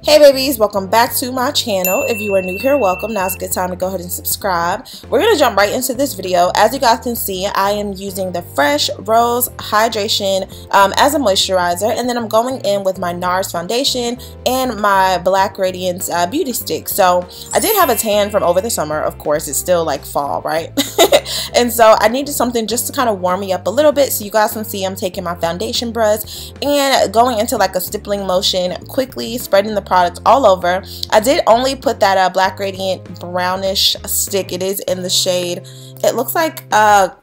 Hey babies, welcome back to my channel. If you are new here, welcome. Now's a good time to go ahead and subscribe. We're going to jump right into this video. As you guys can see, I am using the Fresh Rose Hydration as a moisturizer, and then I'm going in with my NARS foundation and my Black Radiance beauty stick. So I did have a tan from over the summer. Of course, it's still like fall, right? And so I needed something just to kind of warm me up a little bit. So you guys can see I'm taking my foundation brush and going into like a stippling motion, quickly spreading the product all over. I did only put that Black Radiant brownish stick. It is in the shade, it looks like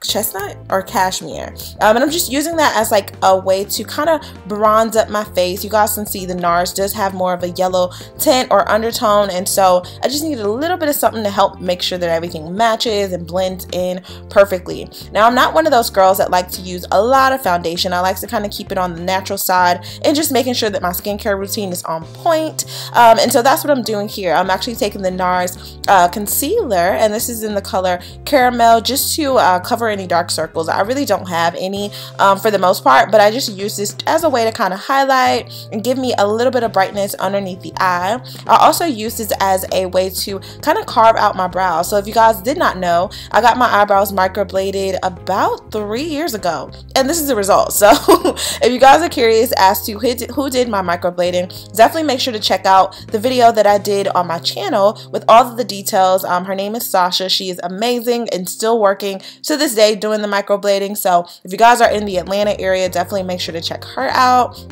chestnut or cashmere, and I'm just using that as like a way to kind of bronze up my face. You guys can see the NARS does have more of a yellow tint or undertone, and so I just needed a little bit of something to help make sure that everything matches and blends in perfectly. Now, I'm not one of those girls that like to use a lot of foundation. I like to kind of keep it on the natural side and just making sure that my skincare routine is on point, and so that's what I'm doing here. I'm actually taking the NARS concealer, and this is in the color Caramel, just to cover any dark circles. I really don't have any for the most part, but I just use this as a way to kind of highlight and give me a little bit of brightness underneath the eye. I also use this as a way to kind of carve out my brows. So if you guys did not know, I got my eyebrows microbladed about 3 years ago, and this is the result. So if you guys are curious as to who did my microblading, definitely make sure to check out the video that I did on my channel with all of the details. Her name is Sasha. She is amazing and still working to this day doing the microblading. So if you guys are in the Atlanta area, definitely make sure to check her out.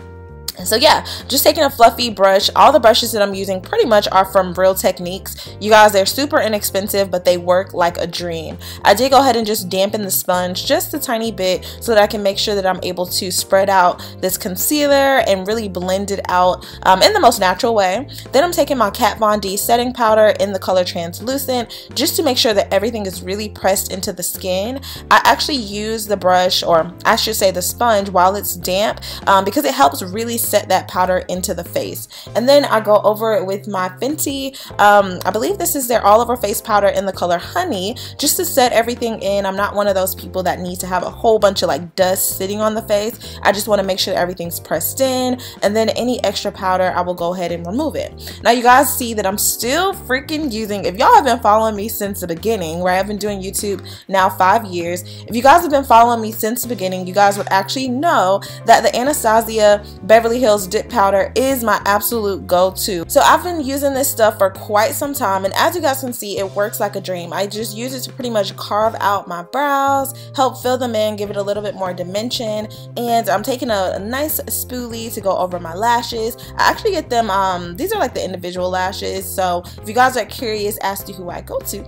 So yeah, just taking a fluffy brush. All the brushes that I'm using pretty much are from Real Techniques. You guys, they're super inexpensive, but they work like a dream. I did go ahead and just dampen the sponge just a tiny bit so that I can make sure that I'm able to spread out this concealer and really blend it out in the most natural way. Then I'm taking my Kat Von D setting powder in the color Translucent just to make sure that everything is really pressed into the skin. I actually use the brush, or I should say the sponge, while it's damp because it helps really set that powder into the face. And then I go over it with my Fenty, I believe this is their all over face powder in the color Honey, just to set everything in. I'm not one of those people that need to have a whole bunch of like dust sitting on the face. I just want to make sure everything's pressed in, and then any extra powder I will go ahead and remove it. Now you guys see that I'm still freaking using, if y'all have been following me since the beginning, where I've been doing YouTube now 5 years, if you guys have been following me since the beginning, you guys would actually know that the Anastasia Beverly Hills dip powder is my absolute go-to. So I've been using this stuff for quite some time, and as you guys can see, it works like a dream. I just use it to pretty much carve out my brows, help fill them in, give it a little bit more dimension, and I'm taking a nice spoolie to go over my lashes. I actually get them, these are like the individual lashes, so if you guys are curious as to who I go to,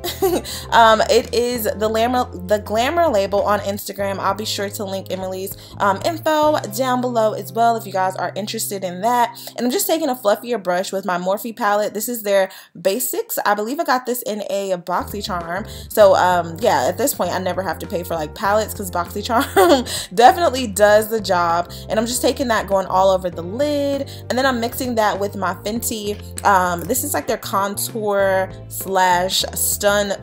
it is the Glamour label on Instagram. I'll be sure to link Emily's info down below as well if you guys are interested in that. And I'm just taking a fluffier brush with my Morphe palette. This is their Basics. I believe I got this in a BoxyCharm. So yeah, at this point I never have to pay for like palettes because BoxyCharm definitely does the job. And I'm just taking that, going all over the lid, and then I'm mixing that with my Fenty. This is like their contour slash sun,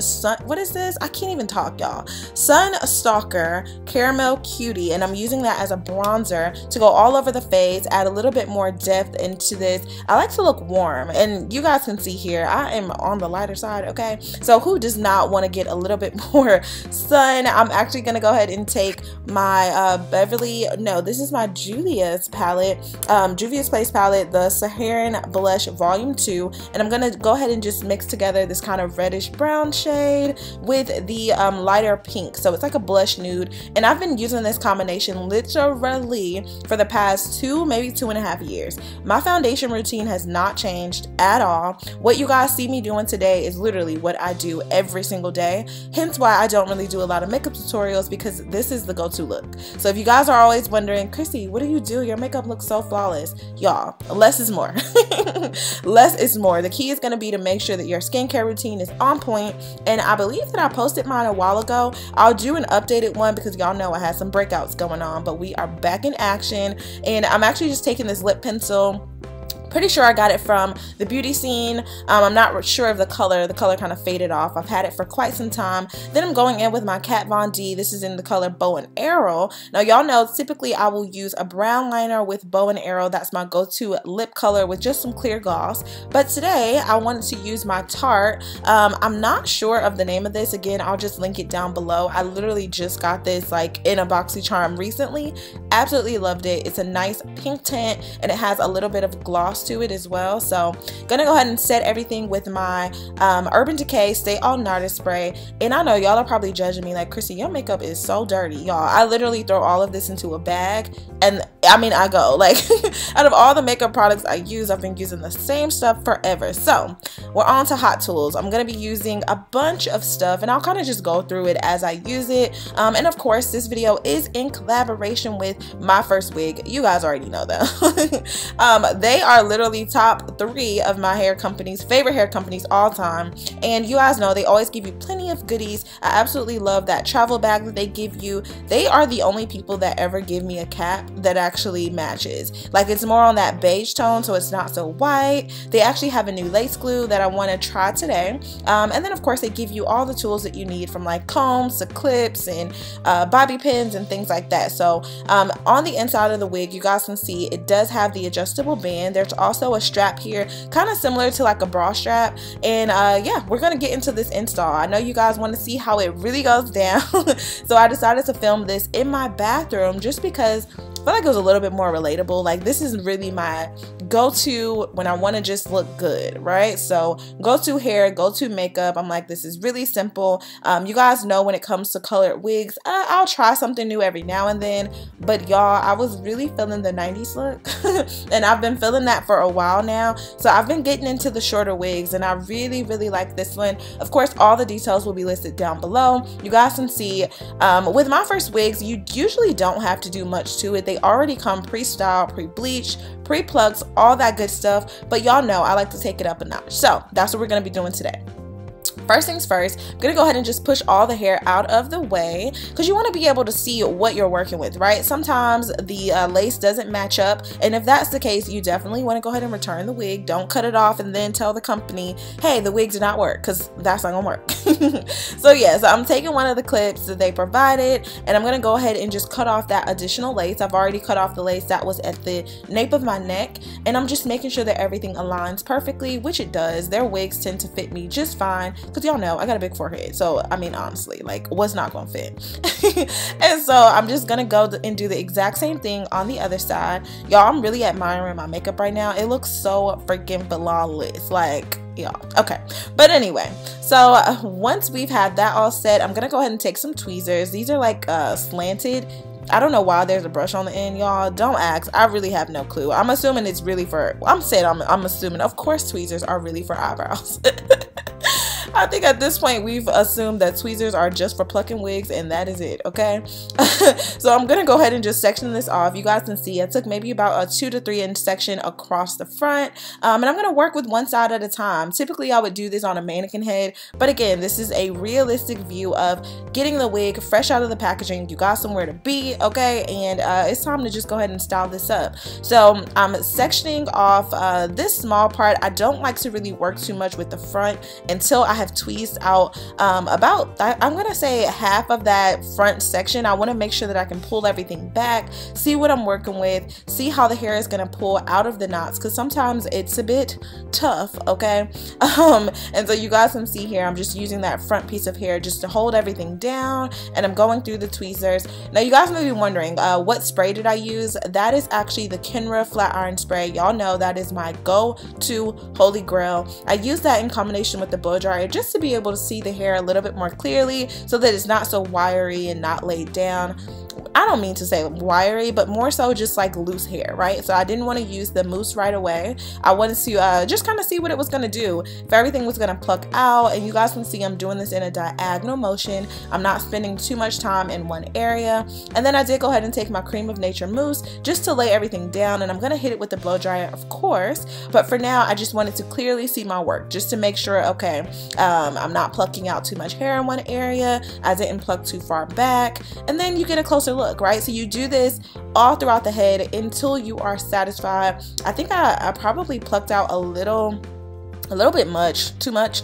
what is this? I can't even talk, y'all. Sun STALK'R Caramel Cutie, and I'm using that as a bronzer to go all over the face, add a little bit more depth into this. I like to look warm, and you guys can see here I am on the lighter side, okay? So who does not want to get a little bit more sun? I'm actually gonna go ahead and take my Beverly, no, this is my Juvia's palette, Juvia's Place palette, the Saharan Blush Volume 2, and I'm gonna go ahead and just mix together this kind of reddish brown shade with the lighter pink. So it's like a blush nude, and I've been using this combination literally for the past maybe 2.5 years. My foundation routine has not changed at all. What you guys see me doing today is literally what I do every single day, hence why I don't really do a lot of makeup tutorials, because this is the go-to look. So if you guys are always wondering, Chrissy, what do you do? Your makeup looks so flawless. Y'all, less is more. Less is more. The key is going to be to make sure that your skincare routine is on point, and I believe that I posted mine a while ago. I'll do an updated one because y'all know I had some breakouts going on, but we are back in action, and I'm actually just taking this lip pencil, pretty sure I got it from the beauty scene. I'm not sure of the color kind of faded off. I've had it for quite some time. Then I'm going in with my Kat Von D. This is in the color Bow and Arrow. Now y'all know typically I will use a brown liner with Bow and Arrow. That's my go-to lip color with just some clear gloss. But today I wanted to use my Tarte. I'm not sure of the name of this. Again, I'll just link it down below. I literally just got this like in a BoxyCharm recently. Absolutely loved it. It's a nice pink tint and it has a little bit of gloss to it as well. So gonna go ahead and set everything with my Urban Decay Stay All Nighter spray. And I know y'all are probably judging me like, Chrissy, your makeup is so dirty. Y'all, I literally throw all of this into a bag, and I mean I go like out of all the makeup products I use, I've been using the same stuff forever. So we're on to hot tools. I'm gonna be using a bunch of stuff and I'll kind of just go through it as I use it. And of course this video is in collaboration with Myfirstwig. You guys already know that. They are literally top 3 of my hair companies, favorite hair companies all time, and you guys know they always give you plenty of goodies. I absolutely love that travel bag that they give you. They are the only people that ever give me a cap that actually matches. Like, it's more on that beige tone, so it's not so white. They actually have a new lace glue that I want to try today, and then of course they give you all the tools that you need, from like combs to clips and bobby pins and things like that. So on the inside of the wig, you guys can see it does have the adjustable band. There's also a strap here, kind of similar to like a bra strap. And yeah, we're gonna get into this install. I know you guys want to see how it really goes down. So I decided to film this in my bathroom just because I feel like it was a little bit more relatable. Like, this is really my go-to when I want to just look good, right? So go-to hair, go-to makeup. I'm like, this is really simple. You guys know when it comes to colored wigs, I'll try something new every now and then, but y'all, I was really feeling the 90s look and I've been feeling that for a while now. So I've been getting into the shorter wigs and I really like this one. Of course, all the details will be listed down below. You guys can see with Myfirstwigs, you usually don't have to do much to it. They already come pre-styled, pre-bleached, pre-plucked, all that good stuff. But y'all know I like to take it up a notch. So that's what we're going to be doing today. First things first, I'm gonna go ahead and just push all the hair out of the way because you want to be able to see what you're working with, right? Sometimes the lace doesn't match up, and if that's the case, you definitely want to go ahead and return the wig. Don't cut it off and then tell the company, hey, the wig did not work, because that's not gonna work. So yeah, so I'm taking one of the clips that they provided and I'm gonna go ahead and just cut off that additional lace. I've already cut off the lace that was at the nape of my neck, and I'm just making sure that everything aligns perfectly, which it does. Their wigs tend to fit me just fine, because y'all know I got a big forehead, so I mean, honestly, like, what's not gonna fit? And so I'm just gonna go and do the exact same thing on the other side. Y'all, I'm really admiring my makeup right now. It looks so freaking flawless, like, y'all. Okay, but anyway, so once we've had that all set, I'm gonna go ahead and take some tweezers. These are like slanted. I don't know why there's a brush on the end, y'all. Don't ask. I really have no clue. I'm assuming it's really for, I'm assuming, of course, tweezers are really for eyebrows. I think at this point we've assumed that tweezers are just for plucking wigs, and that is it, okay? So I'm gonna go ahead and just section this off. You guys can see I took maybe about a 2 to 3 inch section across the front, and I'm gonna work with one side at a time. Typically I would do this on a mannequin head, but again, this is a realistic view of getting the wig fresh out of the packaging. You got somewhere to be, okay? And it's time to just go ahead and style this up. So I'm sectioning off this small part. I don't like to really work too much with the front until I have tweezed out about, I'm gonna say, half of that front section. I want to make sure that I can pull everything back, see what I'm working with, see how the hair is gonna pull out of the knots, because sometimes it's a bit tough, okay? And so you guys can see here, I'm just using that front piece of hair just to hold everything down, and I'm going through the tweezers. Now you guys may be wondering, what spray did I use? That is actually the Kenra flat iron spray. Y'all know that is my go-to holy grail. I use that in combination with the blow dryer just to be able to see the hair a little bit more clearly, so that it's not so wiry and not laid down. I don't mean to say wiry, but more so just like loose hair, right? So I didn't want to use the mousse right away. I wanted to just kind of see what it was going to do, if everything was going to pluck out. And you guys can see I'm doing this in a diagonal motion. I'm not spending too much time in one area. And then I did go ahead and take my Cream of Nature mousse just to lay everything down, and I'm going to hit it with the blow dryer, of course. But for now, I just wanted to clearly see my work, just to make sure, okay, I'm not plucking out too much hair in one area, I didn't pluck too far back, and then you get a closer look. look, right? So you do this all throughout the head until you are satisfied. I think I probably plucked out a little bit too much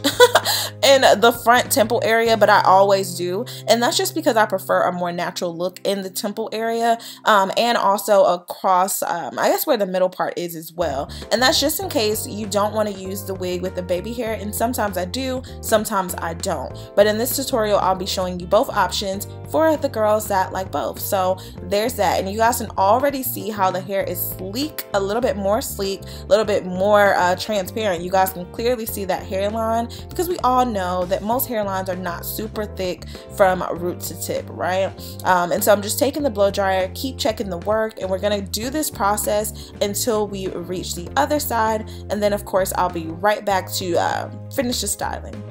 in the front temple area, but I always do, and that's just because I prefer a more natural look in the temple area, and also across I guess where the middle part is as well. And that's just in case you don't want to use the wig with the baby hair, and sometimes I do, sometimes I don't. But in this tutorial I'll be showing you both options for the girls that like both. So there's that, and you guys can already see how the hair is sleek, a little bit more sleek, a little bit more transparent. You guys can clearly see that hairline, because we all know that most hairlines are not super thick from root to tip, right? And so I'm just taking the blow dryer, keep checking the work, and we're gonna do this process until we reach the other side, and then of course I'll be right back to finish the styling.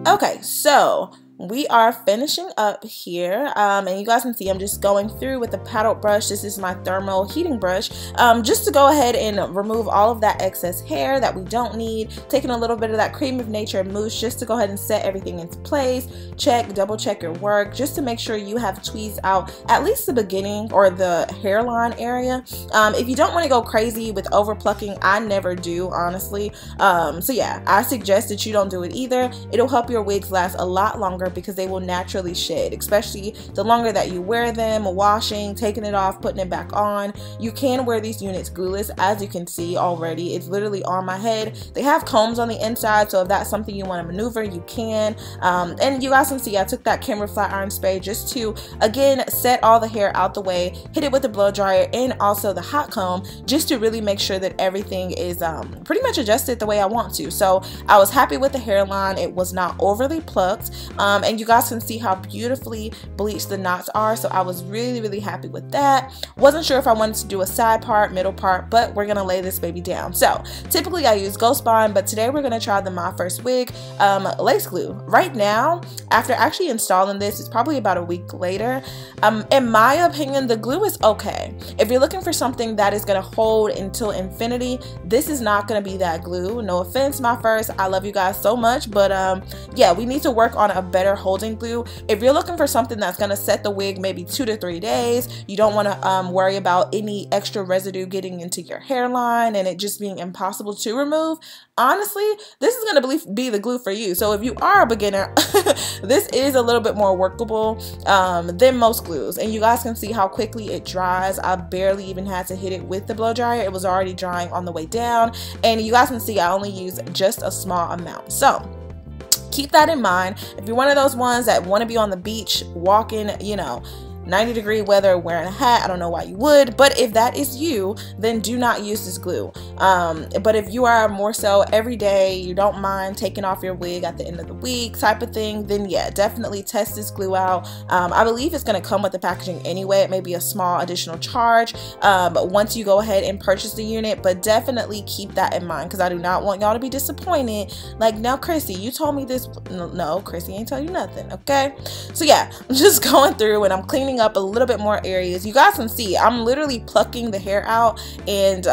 Okay, so we are finishing up here, and you guys can see I'm just going through with the paddle brush. This is my thermal heating brush, just to go ahead and remove all of that excess hair that we don't need. Taking a little bit of that Cream of Nature mousse just to go ahead and set everything into place. Double check your work just to make sure you have tweezed out at least the beginning or the hairline area. If you don't want to go crazy with over plucking, I never do, honestly. So yeah, I suggest that you don't do it either. It'll help your wigs last a lot longer because they will naturally shed, especially the longer that you wear them, washing, taking it off, putting it back on. You can wear these units glueless, as you can see already. It's literally on my head. They have combs on the inside, so if that's something you want to maneuver, you can. And you guys can see I took that Kenra flat iron spray just to, again, set all the hair out the way, hit it with the blow dryer and also the hot comb, just to really make sure that everything is pretty much adjusted the way I want to. So I was happy with the hairline. It was not overly plucked, and you guys can see how beautifully bleached the knots are, so I was really happy with that. Wasn't sure if I wanted to do a side part, middle part, but we're gonna lay this baby down. So typically I use Ghost Bond, but today we're gonna try the Myfirstwig lace glue. Right now, after actually installing this, it's probably about a week later, in my opinion, the glue is okay. If you're looking for something that is gonna hold until infinity, this is not gonna be that glue. No offense, Myfirst, I love you guys so much, but yeah, we need to work on a better holding glue. If you're looking for something that's gonna set the wig maybe 2 to 3 days, you don't want to worry about any extra residue getting into your hairline and it just being impossible to remove, honestly, this is gonna be the glue for you. So if you are a beginner, this is a little bit more workable than most glues, and you guys can see how quickly it dries. I barely even had to hit it with the blow dryer. It was already drying on the way down, and you guys can see I only use just a small amount. So keep that in mind. If you're one of those ones that want to be on the beach walking, you know, 90-degree weather, wearing a hat, I don't know why you would, but if that is you, then do not use this glue. But if you are more so every day, you don't mind taking off your wig at the end of the week type of thing, then yeah, definitely test this glue out. I believe it's going to come with the packaging anyway. It may be a small additional charge once you go ahead and purchase the unit, but definitely keep that in mind, because I do not want y'all to be disappointed. Like, now Chrissy, you told me this. No, Chrissy ain't tell you nothing, okay? So yeah, I'm just going through and I'm cleaning up a little bit more areas. You guys can see I'm literally plucking the hair out, and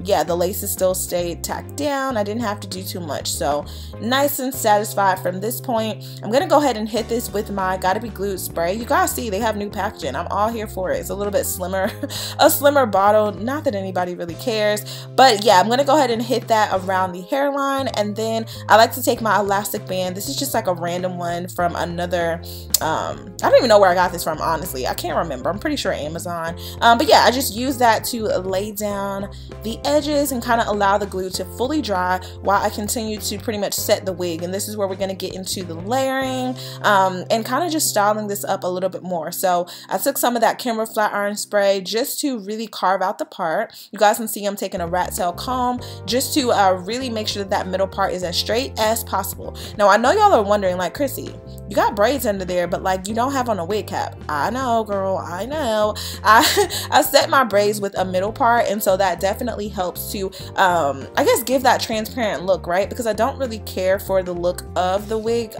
yeah, the laces still stayed tacked down. I didn't have to do too much, so nice and satisfied from this point. I'm gonna go ahead and hit this with my Gotta Be Glued spray. You guys see they have new packaging. I'm all here for it. It's a little bit slimmer, a slimmer bottle, not that anybody really cares, but yeah, I'm gonna go ahead and hit that around the hairline, and then I like to take my elastic band. This is just like a random one from another I don't even know where I got this from, honestly. I can't remember. I'm pretty sure Amazon. But yeah, I just use that to lay down the edges and kind of allow the glue to fully dry while I continue to pretty much set the wig. And this is where we're going to get into the layering and kind of just styling this up a little bit more. So I took some of that Kenra flat iron spray just to really carve out the part. You guys can see I'm taking a rat tail comb just to really make sure that that middle part is as straight as possible. Now I know y'all are wondering, like, Chrissy, you got braids under there, but like you don't have on a wig cap. I know, girl, I know. I set my braids with a middle part, and so that definitely helps to I guess give that transparent look, right? Because I don't really care for the look of the wig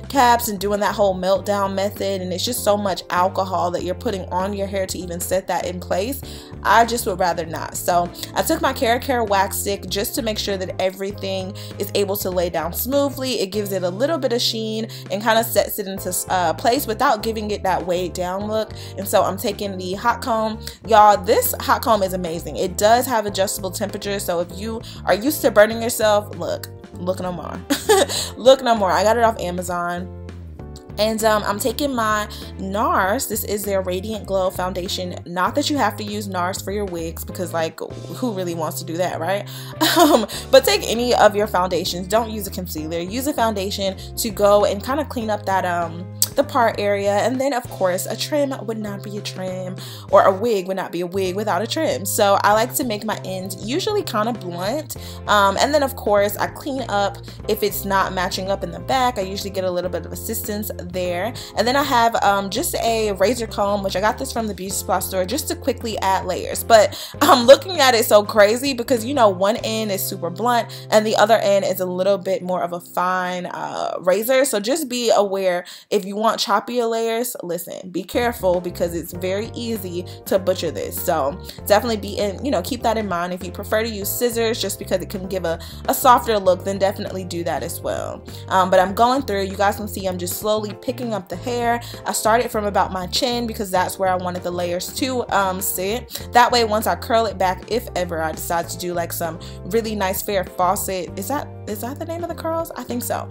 caps and doing that whole meltdown method, and it's just so much alcohol that you're putting on your hair to even set that in place. I just would rather not. So I took my Cara wax stick just to make sure that everything is able to lay down smoothly. It gives it a little bit of sheen and kind of sets it into place without giving it that weighed down look. And so I'm taking the hot comb. Y'all, this hot comb is amazing. It does have adjustable temperature, so if you are used to burning yourself, look no more. Look no more. I got it off Amazon. And I'm taking my NARS. This is their Radiant Glow foundation. Not that you have to use NARS for your wigs, because like who really wants to do that, right? But take any of your foundations. Don't use a concealer. Use a foundation to go and kind of clean up that the part area. And then of course a trim would not be a trim, or a wig would not be a wig without a trim. So I like to make my ends usually kind of blunt, and then of course I clean up if it's not matching up in the back. I usually get a little bit of assistance there. And then I have just a razor comb, which I got this from the beauty supply store, just to quickly add layers. But I'm looking at it so crazy because, you know, one end is super blunt and the other end is a little bit more of a fine razor. So just be aware, if you want choppier layers, listen, be careful, because it's very easy to butcher this. So definitely be in, you know, keep that in mind. If you prefer to use scissors just because it can give a softer look, then definitely do that as well. But I'm going through, you guys can see I'm just slowly picking up the hair. I started from about my chin because that's where I wanted the layers to sit. That way, once I curl it back, if ever I decide to do like some really nice fair faucet, is that the name of the curls? I think so.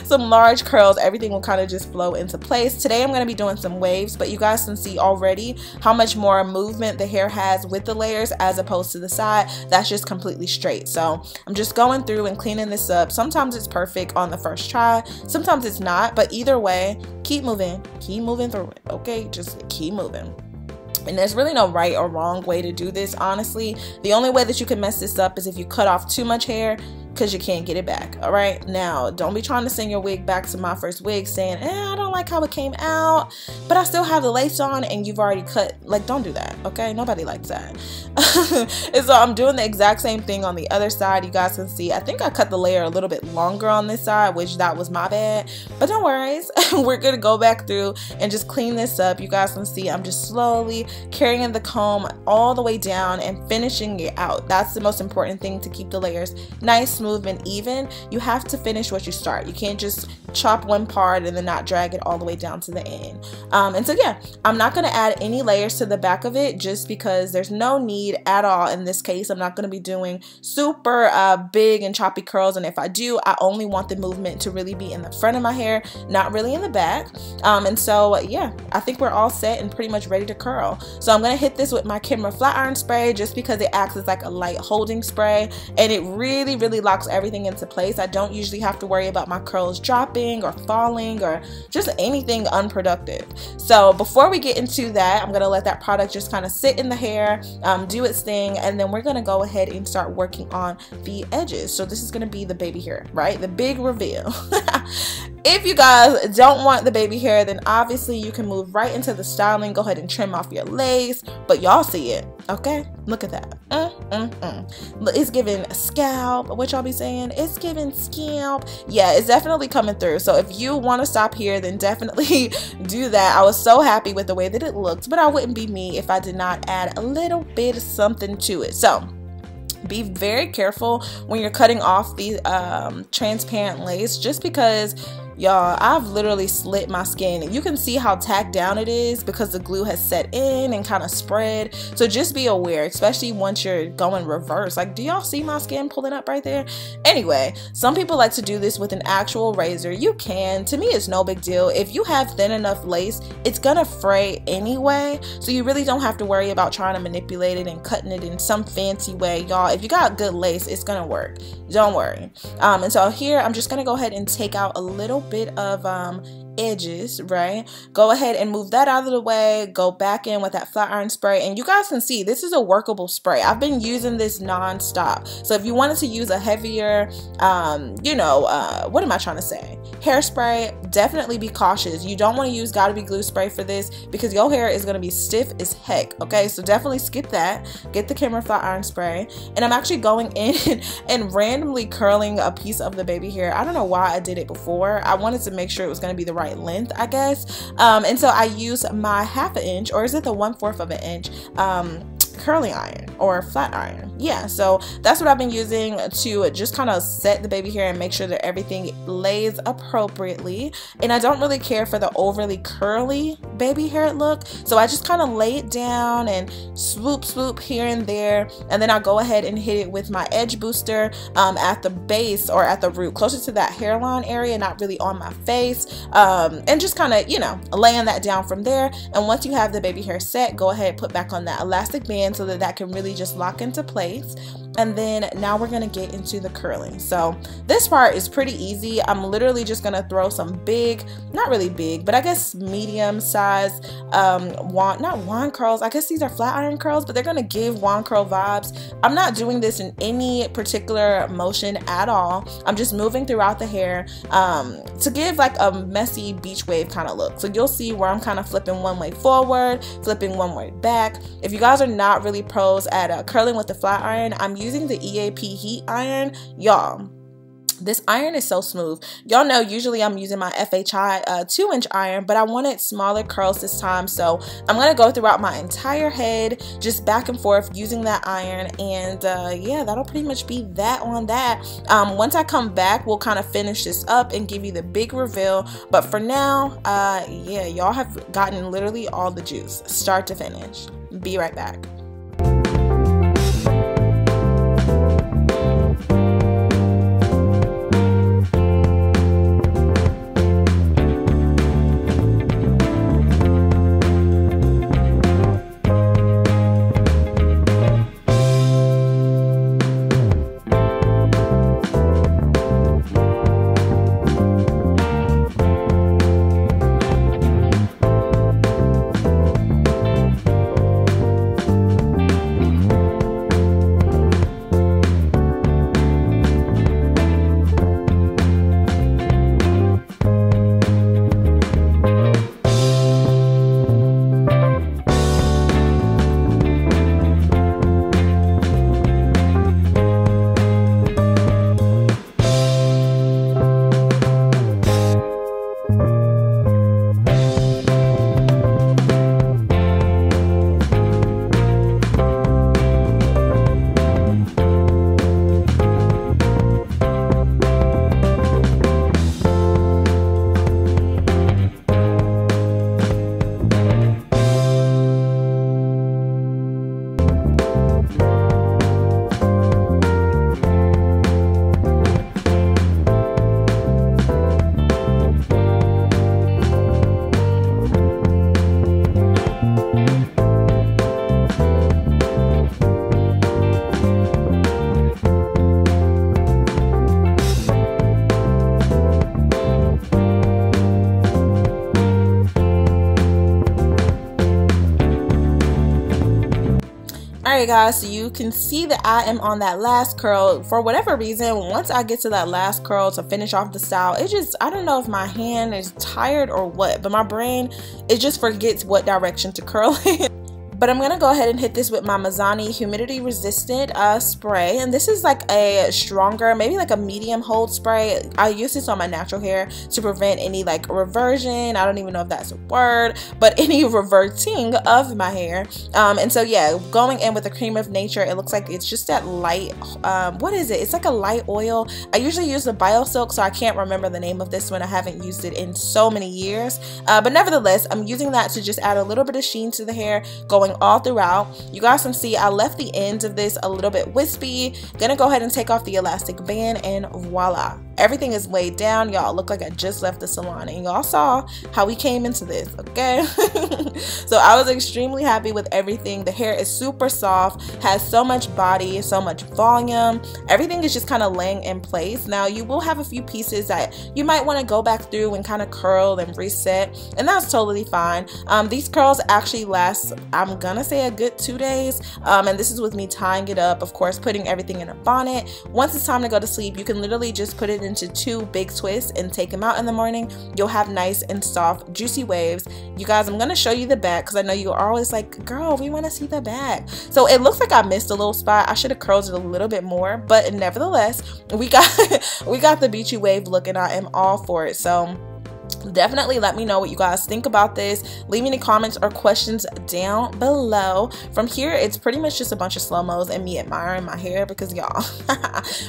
Some large curls, everything will kind of just flow into place. Today I'm going to be doing some waves, but you guys can see already how much more movement the hair has with the layers as opposed to the side that's just completely straight. So I'm just going through and cleaning this up. Sometimes it's perfect on the first try, sometimes it's not, but either way, keep moving through it, okay? Just keep moving. And there's really no right or wrong way to do this, honestly. The only way that you can mess this up is if you cut off too much hair, because you can't get it back. All right, now don't be trying to send your wig back to My First Wig saying, I don't like how it came out, but I still have the lace on, and you've already cut. Like, don't do that, okay? Nobody likes that. And so I'm doing the exact same thing on the other side. You guys can see I think I cut the layer a little bit longer on this side, which that was my bad, but don't worry. We're gonna go back through and just clean this up. You guys can see I'm just slowly carrying the comb all the way down and finishing it out. That's the most important thing, to keep the layers nice, smooth, and even. You have to finish what you start. You can't just chop one part and then not drag it all the way down to the end. And so yeah, I'm not going to add any layers to the back of it just because there's no need at all in this case. I'm not going to be doing super big and choppy curls, and if I do, I only want the movement to really be in the front of my hair, not really in the back. And so yeah, I think we're all set and pretty much ready to curl. So I'm going to hit this with my Kenra flat iron spray just because it acts as like a light holding spray, and it really locks everything into place. I don't usually have to worry about my curls dropping or falling or just anything unproductive. So before we get into that, I'm gonna let that product just kind of sit in the hair, do its thing, and then we're gonna go ahead and start working on the edges. So this is gonna be the baby hair, right? The big reveal. If you guys don't want the baby hair, then obviously you can move right into the styling. Go ahead and trim off your lace, but y'all see it, okay? Look at that. It's giving scalp. What y'all be saying? It's giving scalp. Yeah, it's definitely coming through. So if you want to stop here, then definitely do that. I was so happy with the way that it looked, but I wouldn't be me if I did not add a little bit of something to it. So be very careful when you're cutting off the transparent lace, just because Y'all, I've literally slit my skin. You can see how tacked down it is because the glue has set in and kind of spread. So just be aware, especially once you're going reverse. Like, do y'all see my skin pulling up right there? Anyway, some people like to do this with an actual razor. You can. To me, it's no big deal. If you have thin enough lace, it's gonna fray anyway, so you really don't have to worry about trying to manipulate it and cutting it in some fancy way. Y'all, if you got good lace, it's gonna work. Don't worry. And so here I'm just gonna go ahead and take out a little bit of edges, right? Go ahead and move that out of the way, go back in with that flat iron spray, and you guys can see this is a workable spray. I've been using this non-stop. So if you wanted to use a heavier you know, what am I trying to say, hairspray, definitely be cautious. You don't want to use Gotta Be Glue spray for this because your hair is going to be stiff as heck. Okay, so definitely skip that. Get the Kenra flat iron spray, and I'm actually going in and randomly curling a piece of the baby hair. I don't know why I did it before. I wanted to make sure it was going to be the right length, I guess. And so I used my 1/2 inch, or is it the 1/4 of an inch, curling iron or flat iron. Yeah, so that's what I've been using to just kind of set the baby hair and make sure that everything lays appropriately. And I don't really care for the overly curly baby hair look, so I just kind of lay it down and swoop here and there, and then I'll go ahead and hit it with my edge booster at the base or at the root, closer to that hairline area, not really on my face, and just kind of, you know, laying that down from there. And once you have the baby hair set, go ahead and put back on that elastic band so that that can really just lock into place. And then now we're gonna get into the curling. So this part is pretty easy. I'm literally just gonna throw some big, not really big, but I guess medium size not wand curls. I guess these are flat iron curls, but they're gonna give wand curl vibes. I'm not doing this in any particular motion at all. I'm just moving throughout the hair to give like a messy beach wave kind of look. So you'll see where I'm kind of flipping one way forward, flipping one way back. If you guys are not really pros at curling with the flat iron, I'm using the EAP heat iron. Y'all, this iron is so smooth. Y'all know usually I'm using my FHI 2-inch iron, but I wanted smaller curls this time, so I'm gonna go throughout my entire head, just back and forth using that iron. And yeah, that'll pretty much be that on that. Once I come back, we'll kind of finish this up and give you the big reveal. But for now, yeah, y'all have gotten literally all the juice, start to finish. Be right back. Alright guys, so you can see that I am on that last curl. For whatever reason, once I get to that last curl to finish off the style, it just, I don't know if my hand is tired or what, but my brain, it just forgets what direction to curl in. But I'm gonna go ahead and hit this with my Mizani humidity resistant spray, and this is like a stronger, maybe like a medium hold spray. I use this on my natural hair to prevent any like reversion, I don't even know if that's a word, but any reverting of my hair. And so yeah, going in with the Cream of Nature, it looks like it's just that light, what is it? It's like a light oil. I usually use the BioSilk, so I can't remember the name of this one. I haven't used it in so many years, but nevertheless, I'm using that to just add a little bit of sheen to the hair, going all throughout. You guys can see I left the ends of this a little bit wispy. Gonna go ahead and take off the elastic band, and voila, everything is laid down. Y'all look like I just left the salon, and y'all saw how we came into this, okay? So I was extremely happy with everything. The hair is super soft, has so much body, so much volume. Everything is just kind of laying in place. Now you will have a few pieces that you might want to go back through and kind of curl and reset, and that's totally fine. These curls actually last, I'm gonna say, a good 2 days, and this is with me tying it up, of course, putting everything in a bonnet. Once it's time to go to sleep, you can literally just put it into 2 big twists and take them out in the morning. You'll have nice and soft juicy waves. You guys, I'm gonna show you the back because I know you are always like, girl, we want to see the back. So it looks like I missed a little spot. I should have curled it a little bit more, but nevertheless, we got the beachy wave look, and I am all for it. So definitely let me know what you guys think about this. Leave me any comments or questions down below. From here, it's pretty much just a bunch of slow-mos and me admiring my hair because y'all,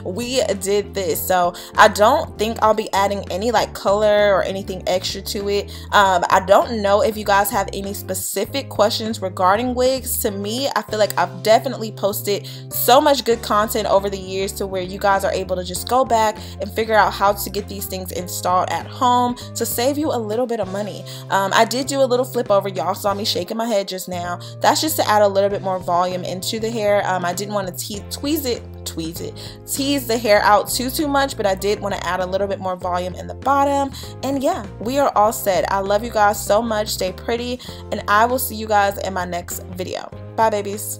we did this. So I don't think I'll be adding any like color or anything extra to it. I don't know if you guys have any specific questions regarding wigs. To me, I feel like I've definitely posted so much good content over the years to where you guys are able to just go back and figure out how to get these things installed at home to save you a little bit of money. I did do a little flip over. Y'all saw me shaking my head just now. That's just to add a little bit more volume into the hair. I didn't want to tease the hair out too much, but I did want to add a little bit more volume in the bottom. And yeah, we are all set. I love you guys so much. Stay pretty, and I will see you guys in my next video. Bye, babies.